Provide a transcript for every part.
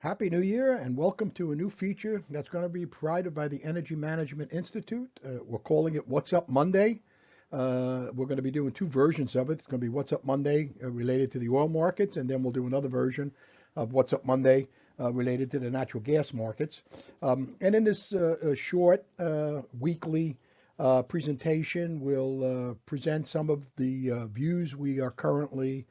Happy New Year and welcome to a new feature that's going to be provided by the Energy Management Institute. We're calling it What's Up Monday. We're going to be doing two versions of it. It's going to be What's Up Monday related to the oil markets, and then we'll do another version of What's Up Monday related to the natural gas markets. And in this short weekly presentation, we'll present some of the views we are currently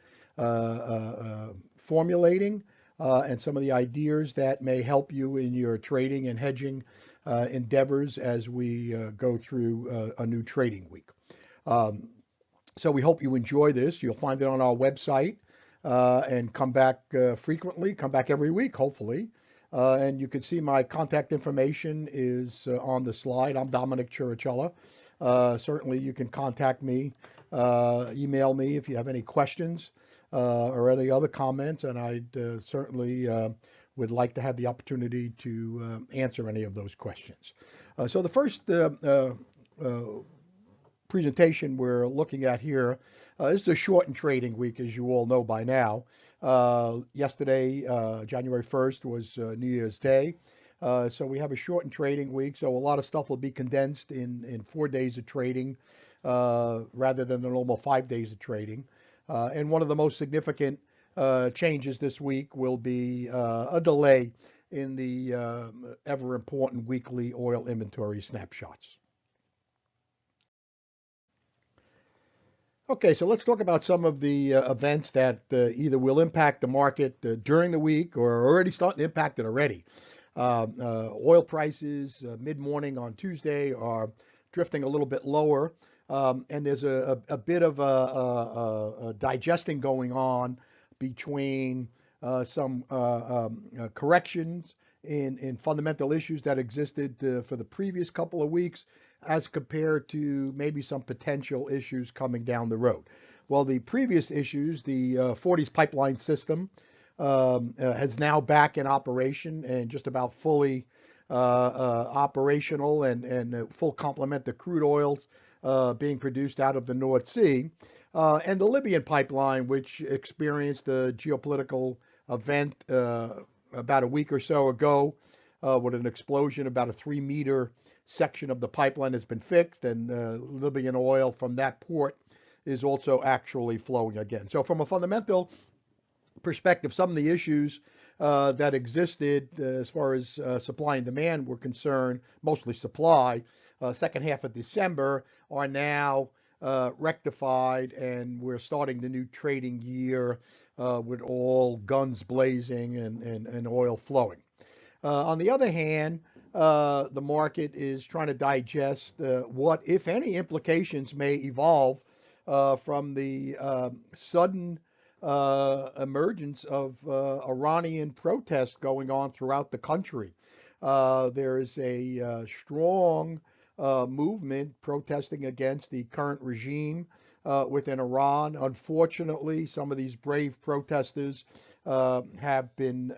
formulating and some of the ideas that may help you in your trading and hedging endeavors as we go through a new trading week. So we hope you enjoy this. You'll find it on our website and come back frequently, come back every week, hopefully. And you can see my contact information is on the slide. I'm Dominick Chirichella. Certainly you can contact me, email me if you have any questions or any other comments, and I'd certainly would like to have the opportunity to answer any of those questions. So the first presentation we're looking at here is the shortened trading week, as you all know by now. Yesterday, January 1st, was New Year's Day. So we have a shortened trading week, so a lot of stuff will be condensed in 4 days of trading rather than the normal 5 days of trading. And one of the most significant changes this week will be a delay in the ever important weekly oil inventory snapshots. Okay, so let's talk about some of the events that either will impact the market during the week or are already starting to impact it already. Oil prices mid-morning on Tuesday are drifting a little bit lower. And there's a bit of a digesting going on between some corrections in fundamental issues that existed for the previous couple of weeks as compared to maybe some potential issues coming down the road. Well, the previous issues, the 40s pipeline system is now back in operation and just about fully operational and full complement of crude oils being produced out of the North Sea, and the Libyan pipeline, which experienced a geopolitical event about a week or so ago with an explosion. About a 3-meter section of the pipeline has been fixed, and Libyan oil from that port is also actually flowing again. So from a fundamental perspective, some of the issues that existed as far as supply and demand were concerned, mostly supply, second half of December, are now rectified, and we're starting the new trading year with all guns blazing and oil flowing. On the other hand, the market is trying to digest what, if any, implications may evolve from the sudden emergence of Iranian protests going on throughout the country. There is a strong movement protesting against the current regime within Iran. Unfortunately, some of these brave protesters have been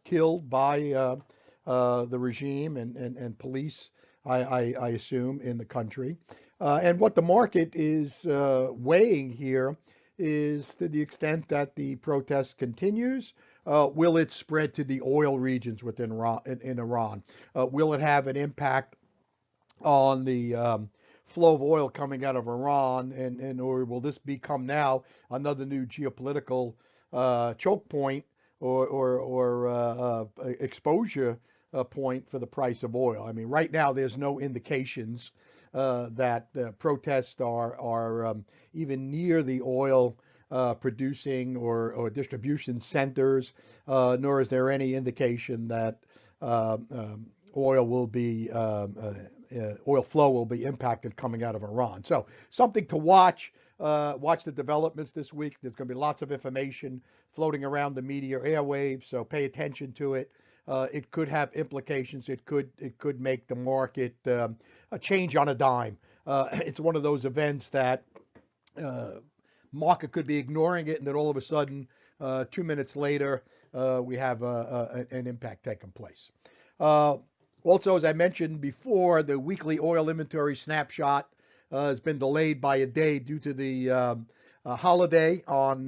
killed by the regime and police, I assume, in the country. And what the market is weighing here is, to the extent that the protest continues, will it spread to the oil regions within Iran? Will it have an impact on the flow of oil coming out of Iran, or will this become now another new geopolitical choke point or exposure point for the price of oil? I mean, right now there's no indications that protests are even near the oil producing or distribution centers, nor is there any indication that oil flow will be impacted coming out of Iran. So something to watch. Watch the developments this week. There's going to be lots of information floating around the media airwaves, so pay attention to it. It could have implications. It could make the market a change on a dime. It's one of those events that market could be ignoring it, and then all of a sudden, 2 minutes later, we have an impact taking place. Also, as I mentioned before, the weekly oil inventory snapshot has been delayed by a day due to the holiday on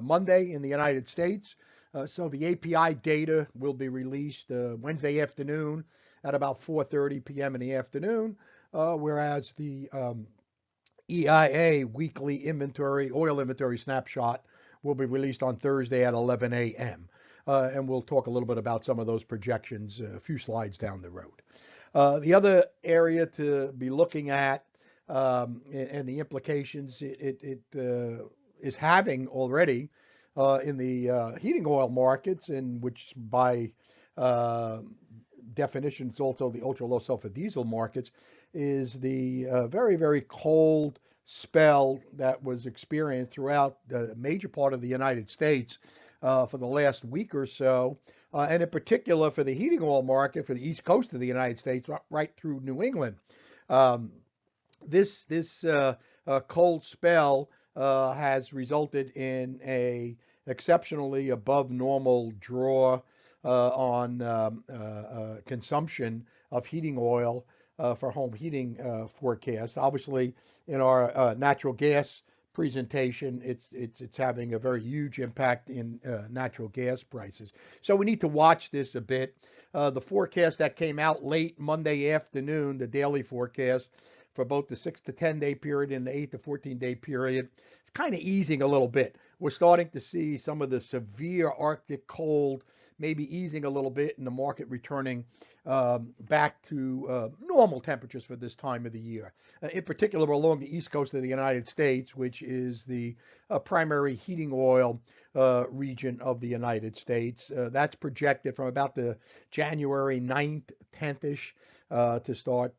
Monday in the United States. So the API data will be released Wednesday afternoon at about 4:30 p.m. in the afternoon, whereas the EIA weekly oil inventory snapshot will be released on Thursday at 11 a.m. And we'll talk a little bit about some of those projections a few slides down the road. The other area to be looking at and the implications it is having already in the heating oil markets, and which by definition is also the ultra low sulfur diesel markets, is the very, very cold spell that was experienced throughout the major part of the United States for the last week or so, and in particular for the heating oil market for the east coast of the United States, right through New England. This cold spell has resulted in a exceptionally above normal draw on consumption of heating oil for home heating forecasts. Obviously, in our natural gas presentation, it's having a very huge impact in natural gas prices. So we need to watch this a bit. The forecast that came out late Monday afternoon, the daily forecast for both the 6 to 10 day period and the 8 to 14 day period, it's kind of easing a little bit. We're starting to see some of the severe Arctic cold maybe easing a little bit, and the market returning back to normal temperatures for this time of the year. In particular, along the east coast of the United States, which is the primary heating oil region of the United States. That's projected from about the January 9th, 10th-ish to start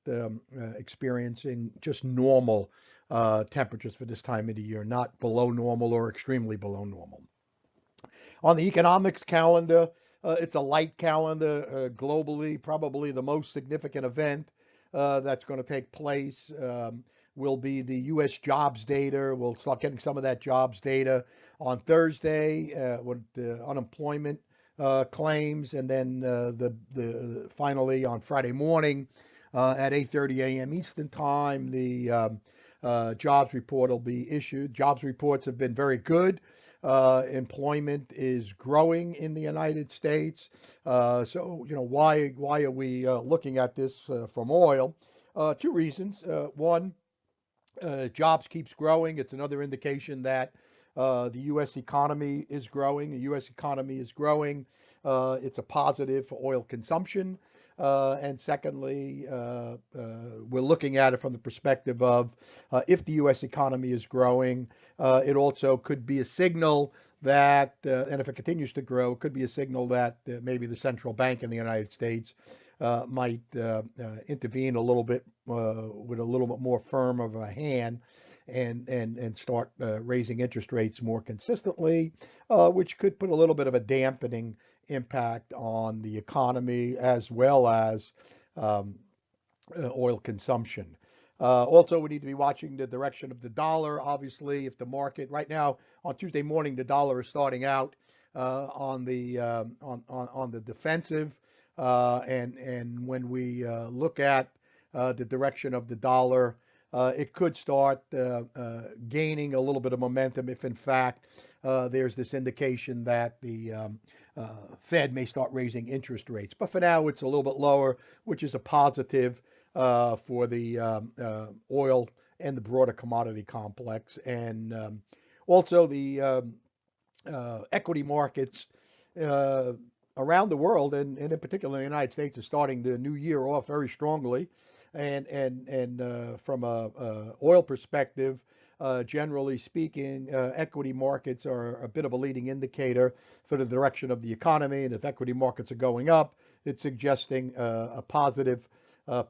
experiencing just normal temperatures for this time of the year, not below normal or extremely below normal. On the economics calendar, it's a light calendar globally. Probably the most significant event that's going to take place will be the U.S. jobs data. We'll start getting some of that jobs data on Thursday with unemployment claims, and then finally on Friday morning at 8:30 a.m. Eastern Time, the jobs report will be issued. Jobs reports have been very good. Employment is growing in the United States. So, why are we looking at this from oil? Two reasons. One, jobs keeps growing. It's another indication that the U.S. economy is growing. The U.S. economy is growing. It's a positive for oil consumption. And secondly, we're looking at it from the perspective of if the U.S. economy is growing, it also could be a signal that, and if it continues to grow, it could be a signal that maybe the central bank in the United States might intervene a little bit with a little bit more firm of a hand and start raising interest rates more consistently, which could put a little bit of a dampening impact on the economy as well as oil consumption. Also, we need to be watching the direction of the dollar. Obviously, if the market right now on Tuesday morning, the dollar is starting out on the defensive, and when we look at the direction of the dollar, it could start gaining a little bit of momentum if, in fact, there's this indication that the Fed may start raising interest rates. But for now, it's a little bit lower, which is a positive for the oil and the broader commodity complex. And also the equity markets around the world, and in particular in the United States, is starting the new year off very strongly. And from a oil perspective, generally speaking, equity markets are a bit of a leading indicator for the direction of the economy. And if equity markets are going up, it's suggesting a positive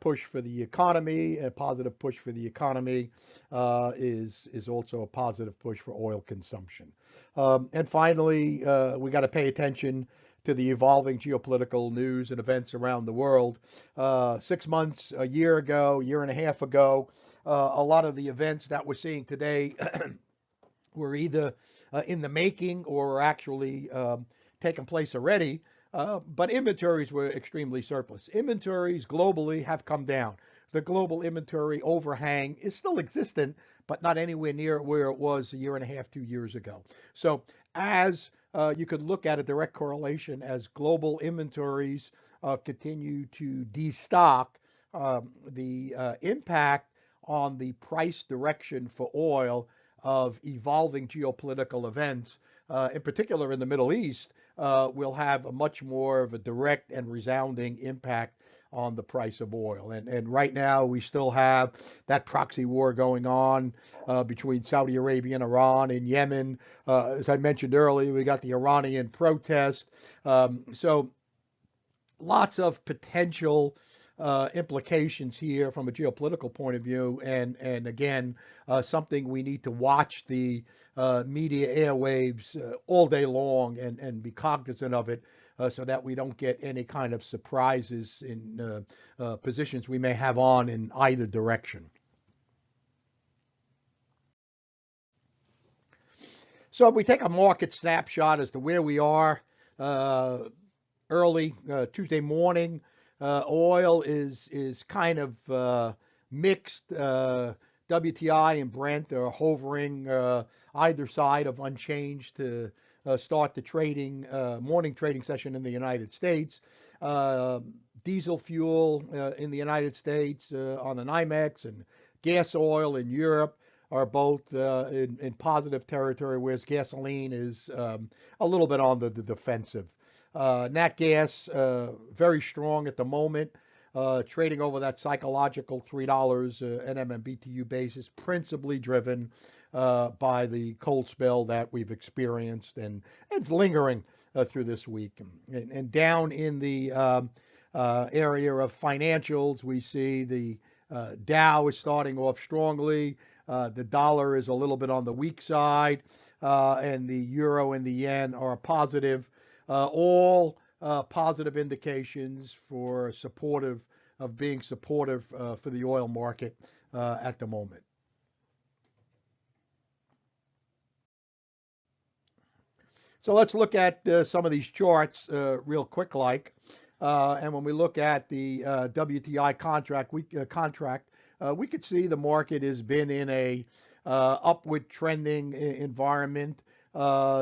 push for the economy. A positive push for the economy is also a positive push for oil consumption. And finally, we got to pay attention to the evolving geopolitical news and events around the world. 6 months, a year ago, year and a half ago, a lot of the events that we're seeing today were either in the making or actually taking place already. But inventories were extremely surplus. Inventories globally have come down. The global inventory overhang is still existent, but not anywhere near where it was a year and a half, 2 years ago. So as you could look at a direct correlation as global inventories continue to destock. The impact on the price direction for oil of evolving geopolitical events, in particular in the Middle East, will have a much more of a direct and resounding impact on the price of oil. And right now we still have that proxy war going on between Saudi Arabia and Iran and Yemen. As I mentioned earlier, we got the Iranian protest. So lots of potential implications here from a geopolitical point of view, and again, something we need to watch the media airwaves all day long and be cognizant of it, so that we don't get any kind of surprises in positions we may have on in either direction. So if we take a market snapshot as to where we are early Tuesday morning, oil is kind of mixed. WTI and Brent are hovering either side of unchanged to start the trading morning trading session in the United States. Diesel fuel in the United States on the NYMEX and gas oil in Europe are both in positive territory, whereas gasoline is a little bit on the defensive. Nat gas, very strong at the moment, trading over that psychological $3 NMMBTU basis, principally driven by the cold spell that we've experienced, and it's lingering through this week. And down in the area of financials, we see the Dow is starting off strongly. The dollar is a little bit on the weak side, and the euro and the yen are positive. All positive indications for being supportive for the oil market at the moment. So let's look at some of these charts real quick like. And when we look at the WTI contract, we could see the market has been in a upward trending environment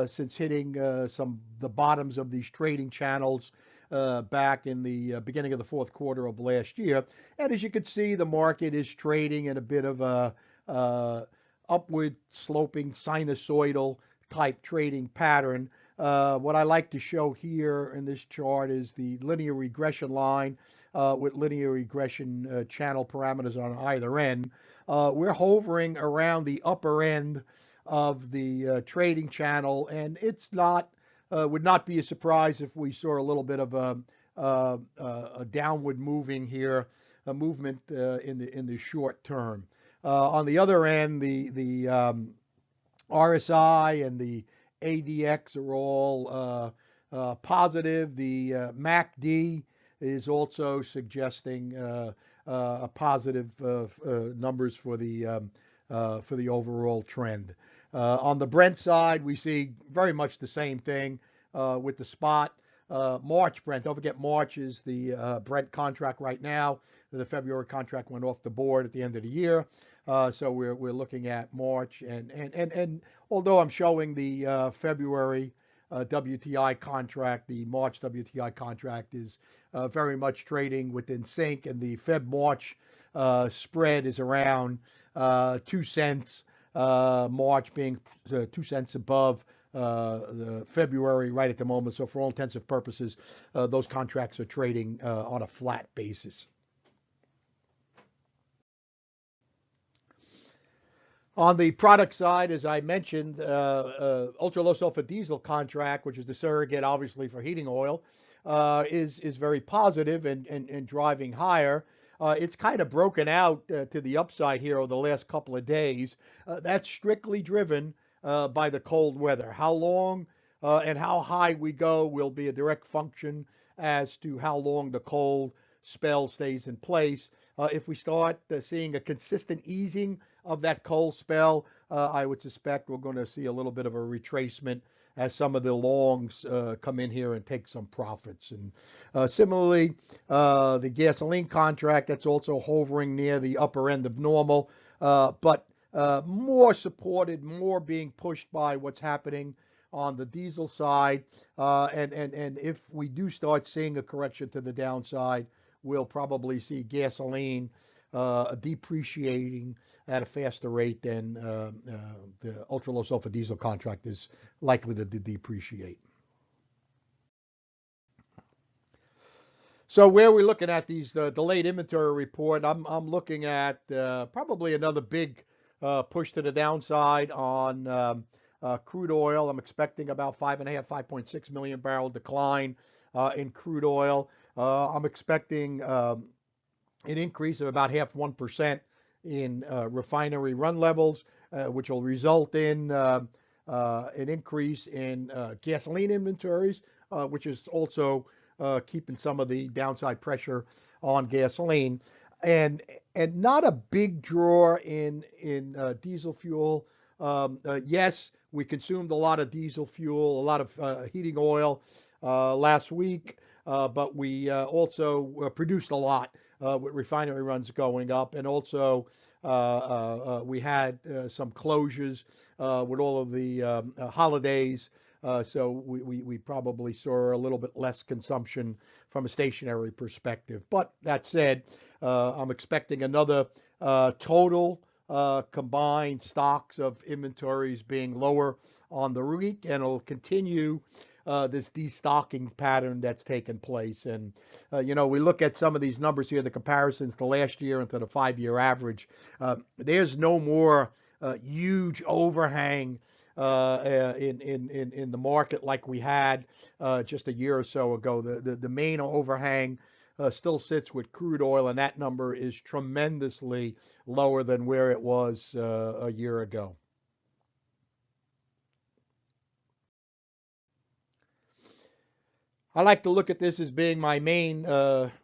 since hitting the bottoms of these trading channels back in the beginning of the fourth quarter of last year. And as you can see, the market is trading in a bit of a upward sloping sinusoidal type trading pattern. What I like to show here in this chart is the linear regression line with linear regression channel parameters on either end. We're hovering around the upper end of the trading channel, and it's not would not be a surprise if we saw a little bit of a downward moving here, a movement in the short term. On the other end, the RSI and the ADX are all positive. The MACD is also suggesting a positive numbers for the overall trend. On the Brent side, we see very much the same thing with the spot. March Brent, don't forget March is the Brent contract right now. The February contract went off the board at the end of the year. So we're looking at March, and although I'm showing the February WTI contract, the March WTI contract is very much trading within sync, and the Feb March spread is around 2 cents. March being 2 cents above the February right at the moment. So for all intents and purposes, those contracts are trading on a flat basis. On the product side, as I mentioned, ultra low sulfur diesel contract, which is the surrogate obviously for heating oil, is very positive and driving higher. It's kind of broken out to the upside here over the last couple of days. That's strictly driven by the cold weather. How long and how high we go will be a direct function as to how long the cold spell stays in place. If we start seeing a consistent easing of that cold spell, I would suspect we're going to see a little bit of a retracement as some of the longs come in here and take some profits. And similarly, the gasoline contract, that's also hovering near the upper end of normal, but more supported, more being pushed by what's happening on the diesel side. And if we do start seeing a correction to the downside, we'll probably see gasoline depreciating at a faster rate than the ultra low sulfur diesel contract is likely to depreciate. So where are we looking at these delayed inventory report? I'm looking at probably another big push to the downside on crude oil. I'm expecting about 5.6 million barrel decline in crude oil. I'm expecting an increase of about 0.5% in refinery run levels, which will result in an increase in gasoline inventories, which is also keeping some of the downside pressure on gasoline, and not a big draw in diesel fuel. Yes, we consumed a lot of diesel fuel, a lot of heating oil last week, but we also produced a lot with refinery runs going up, and also we had some closures with all of the holidays. So we probably saw a little bit less consumption from a stationary perspective. But that said, I'm expecting another total combined stocks of inventories being lower on the week, and it'll continue this destocking pattern that's taken place. And, we look at some of these numbers here, the comparisons to last year and to the 5-year average. There's no more huge overhang in the market like we had just a year or so ago. The main overhang still sits with crude oil, and that number is tremendously lower than where it was a year ago. I like to look at this as being my main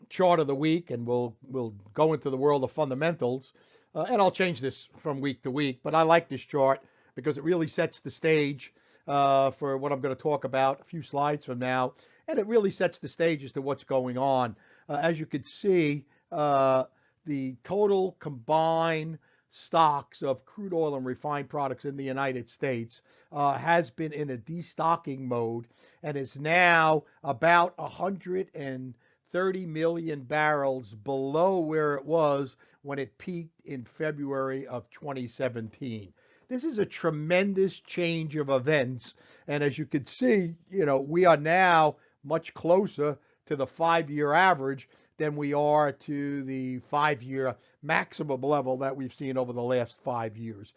chart of the week, and we'll go into the world of fundamentals. And I'll change this from week to week, but I like this chart because it really sets the stage for what I'm going to talk about a few slides from now, and it really sets the stage as to what's going on. As you can see, the total combined stocks of crude oil and refined products in the United States has been in a destocking mode and is now about 130 million barrels below where it was when it peaked in February of 2017. This is a tremendous change of events, and as you can see, we are now much closer to the 5-year average than we are to the 5-year maximum level that we've seen over the last 5 years.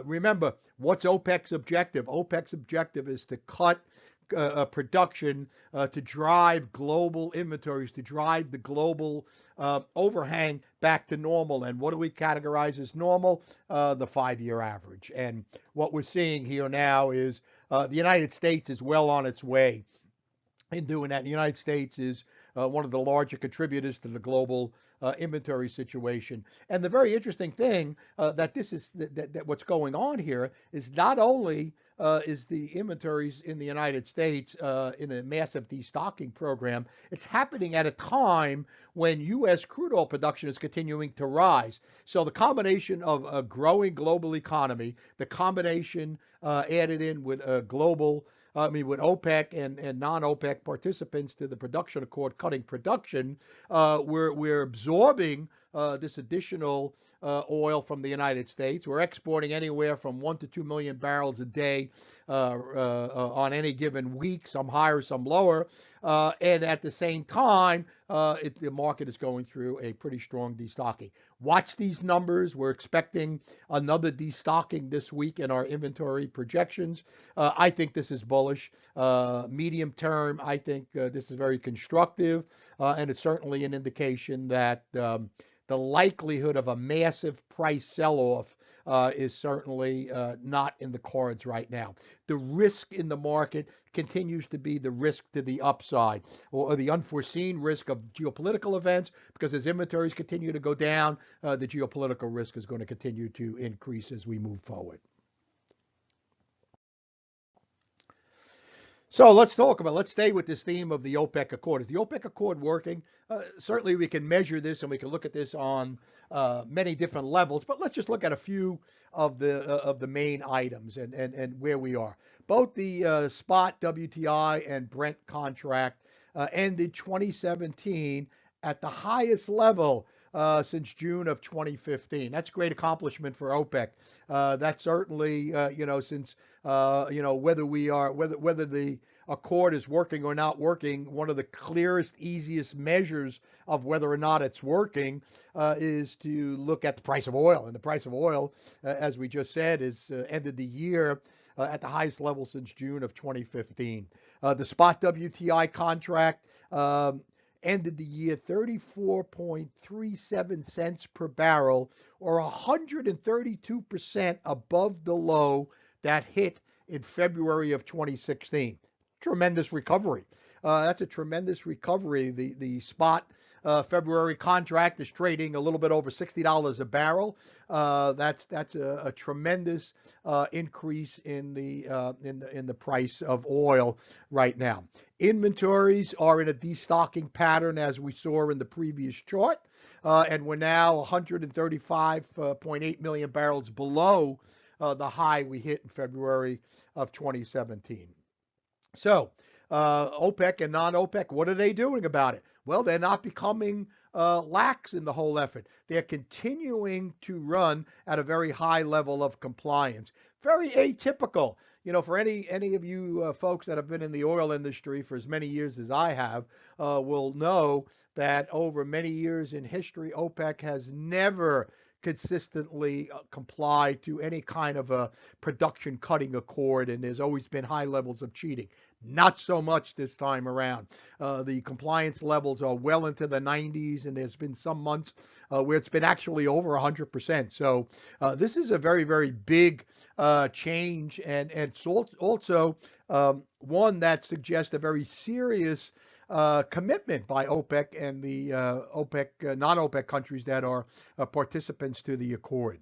Remember, what's OPEC's objective? OPEC's objective is to cut production to drive global inventories, to drive the global overhang back to normal. And what do we categorize as normal? The 5-year average. And what we're seeing here now is the United States is well on its way in doing that. The United States is one of the larger contributors to the global inventory situation. And the very interesting thing that what's going on here is not only is the inventories in the United States in a massive destocking program, it's happening at a time when U.S. crude oil production is continuing to rise. So the combination of a growing global economy, the combination added in with with OPEC and non-OPEC participants to the production accord cutting production, we're absorbing this additional oil from the United States. We're exporting anywhere from 1 to 2 million barrels a day on any given week, some higher, some lower. And at the same time, the market is going through a pretty strong destocking. Watch these numbers. We're expecting another destocking this week in our inventory projections. I think this is bullish. Medium term, I think this is very constructive, and it's certainly an indication that the likelihood of a massive price sell-off is certainly not in the cards right now. The risk in the market continues to be the risk to the upside, or the unforeseen risk of geopolitical events, because as inventories continue to go down, the geopolitical risk is going to continue to increase as we move forward. So let's stay with this theme of the OPEC Accord. Is the OPEC Accord working? Certainly we can measure this and we can look at this on many different levels, but let's just look at a few of the main items and where we are. Both the spot WTI and Brent contract ended 2017 at the highest level since June of 2015. That's a great accomplishment for OPEC. That's certainly, since whether the accord is working or not working, one of the clearest, easiest measures of whether or not it's working is to look at the price of oil. And the price of oil, as we just said, is ended the year at the highest level since June of 2015. The spot WTI contract ended the year 34.37 cents per barrel, or 132% above the low that hit in February of 2016. Tremendous recovery. That's a tremendous recovery. The spot February contract is trading a little bit over $60 a barrel. That's a tremendous increase in the price of oil right now. Inventories are in a destocking pattern, as we saw in the previous chart, and we're now 135.8 million barrels below the high we hit in February of 2017. So, OPEC and non-OPEC, what are they doing about it? Well, they're not becoming lax in the whole effort. They're continuing to run at a very high level of compliance. Very atypical. For any of you folks that have been in the oil industry for as many years as I have, will know that over many years in history, OPEC has never consistently complied to any kind of a production cutting accord, and there's always been high levels of cheating. Not so much this time around. The compliance levels are well into the 90s, and there's been some months where it's been actually over 100%. So this is a very, very big change, and it's also one that suggests a very serious commitment by OPEC and the non-OPEC countries that are participants to the accord.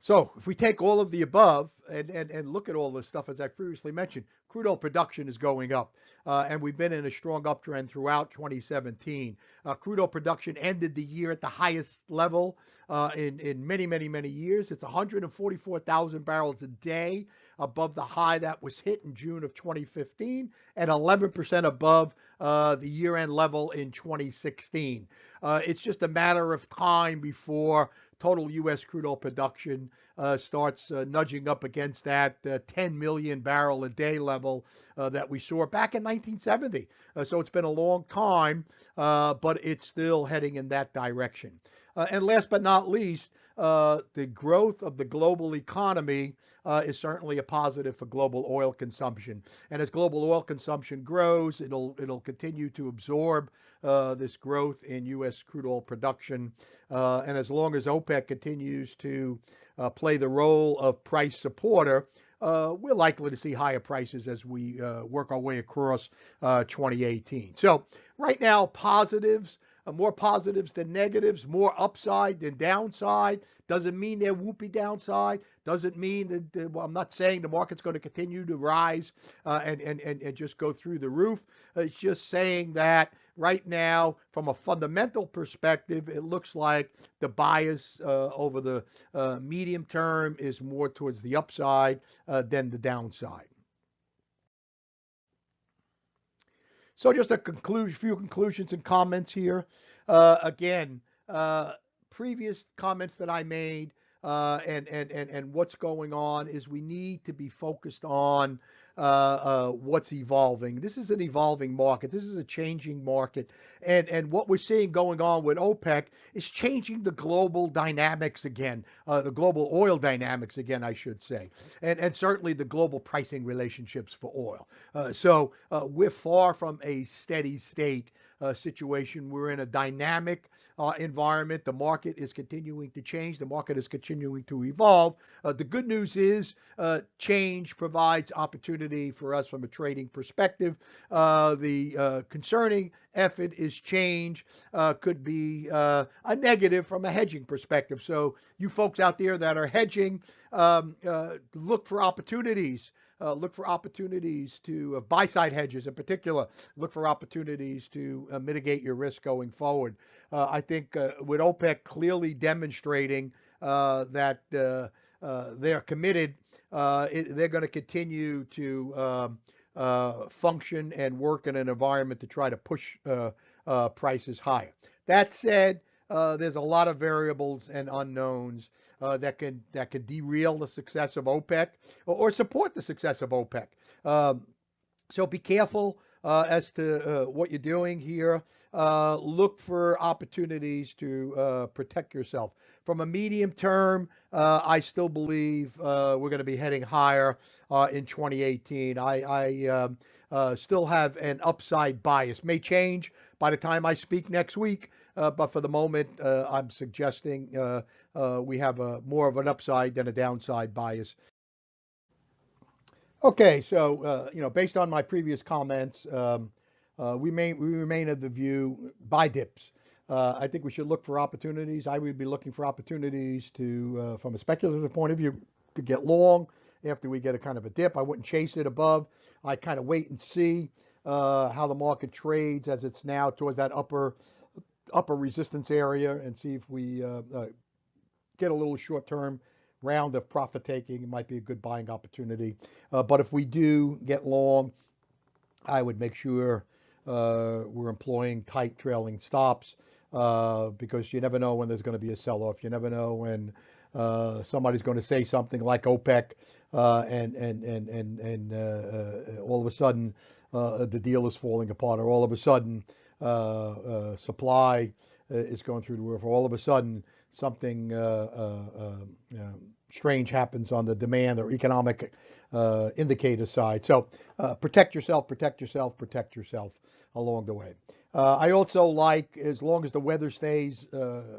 So if we take all of the above and look at all this stuff, as I previously mentioned, crude oil production is going up, and we've been in a strong uptrend throughout 2017. Crude oil production ended the year at the highest level in many, many, many years. It's 144,000 barrels a day above the high that was hit in June of 2015 and 11% above the year-end level in 2016. It's just a matter of time before total U.S. crude oil production starts nudging up against that 10 million barrel a day level that we saw back in 1970. So it's been a long time, but it's still heading in that direction. And last but not least, the growth of the global economy is certainly a positive for global oil consumption. And as global oil consumption grows, it'll continue to absorb this growth in U.S. crude oil production. And as long as OPEC continues to play the role of price supporter, we're likely to see higher prices as we work our way across 2018. So right now, positives. More positives than negatives, more upside than downside. Doesn't mean there won't be downside. Doesn't mean that, well, I'm not saying the market's going to continue to rise and just go through the roof. It's just saying that right now, from a fundamental perspective, it looks like the bias over the medium term is more towards the upside than the downside. So just a few conclusions and comments here. Again, previous comments that I made and what's going on is we need to be focused on what's evolving. This is an evolving market. This is a changing market. And what we're seeing going on with OPEC is changing the global dynamics again, the global oil dynamics again, I should say, and certainly the global pricing relationships for oil. So we're far from a steady state situation. We're in a dynamic environment. The market is continuing to change. The market is continuing to evolve. The good news is change provides opportunity for us from a trading perspective. The concerning effort is change could be a negative from a hedging perspective. So you folks out there that are hedging, look for opportunities. Look for opportunities to buy-side hedges in particular. Look for opportunities to mitigate your risk going forward. I think with OPEC clearly demonstrating that they're committed, they're going to continue to function and work in an environment to try to push prices higher. That said, there's a lot of variables and unknowns that can derail the success of OPEC or support the success of OPEC. So be careful as to what you're doing here. Look for opportunities to protect yourself. From a medium term, I still believe we're going to be heading higher in 2018. I still have an upside bias. May change by the time I speak next week, but for the moment, I'm suggesting we have more of an upside than a downside bias. Okay, so based on my previous comments, we remain of the view buy dips. I think we should look for opportunities. I would be looking for opportunities to, from a speculative point of view, to get long after we get a kind of a dip. I wouldn't chase it above. I kind of wait and see how the market trades as it's now towards that upper resistance area, and see if we get a little short-term round of profit taking. It might be a good buying opportunity. But if we do get long, I would make sure we're employing tight trailing stops because you never know when there's going to be a sell-off. You never know when somebody's going to say something like OPEC and all of a sudden the deal is falling apart, or all of a sudden supply is going through the roof, or all of a sudden something strange happens on the demand or economic indicator side. So protect yourself along the way. I also like, as long as the weather stays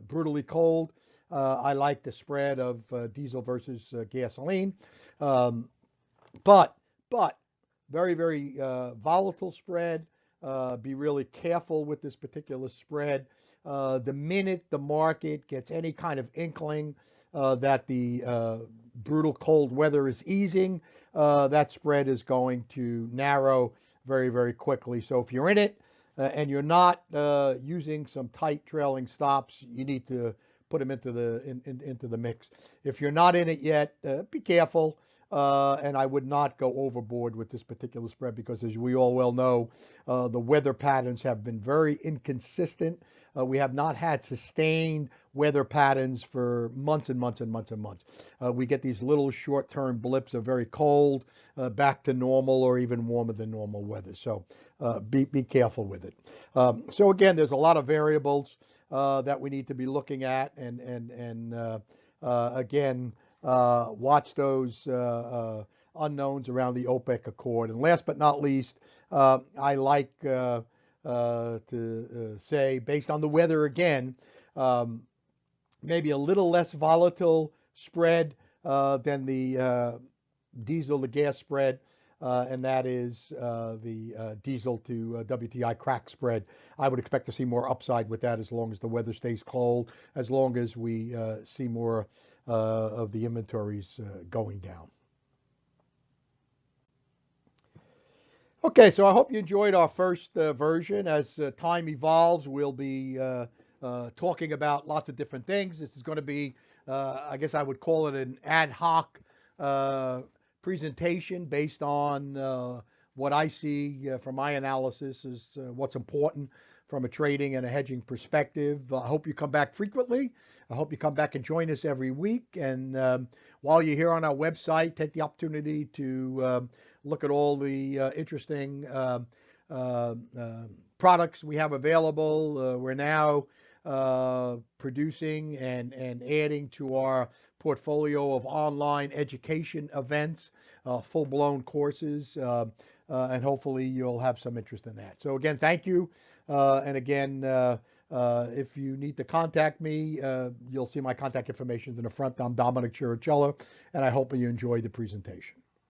brutally cold, I like the spread of diesel versus gasoline. But very, very volatile spread. Be really careful with this particular spread. The minute the market gets any kind of inkling that the brutal cold weather is easing, that spread is going to narrow very, very quickly. So if you're in it and you're not using some tight trailing stops, you need to put them into the mix. If you're not in it yet, be careful. And I would not go overboard with this particular spread because, as we all well know, the weather patterns have been very inconsistent. We have not had sustained weather patterns for months and months and months and months. We get these little short-term blips of very cold, back to normal or even warmer than normal weather. So be careful with it. So again, there's a lot of variables that we need to be looking at, and again, watch those unknowns around the OPEC Accord. And last but not least, I like to say, based on the weather again, maybe a little less volatile spread than the diesel to gas spread, and that is the diesel to WTI crack spread. I would expect to see more upside with that as long as the weather stays cold, as long as we see more of the inventories going down. Okay, so I hope you enjoyed our first version. As time evolves, we'll be talking about lots of different things. This is going to be, I guess I would call it an ad hoc presentation based on what I see from my analysis is what's important from a trading and a hedging perspective. I hope you come back frequently. I hope you come back and join us every week. And while you're here on our website, take the opportunity to look at all the interesting products we have available. We're now producing and adding to our portfolio of online education events, full-blown courses, and hopefully you'll have some interest in that. So again, thank you. And again, If you need to contact me, you'll see my contact information in the front. I'm Dominick Chirichella, and I hope you enjoy the presentation.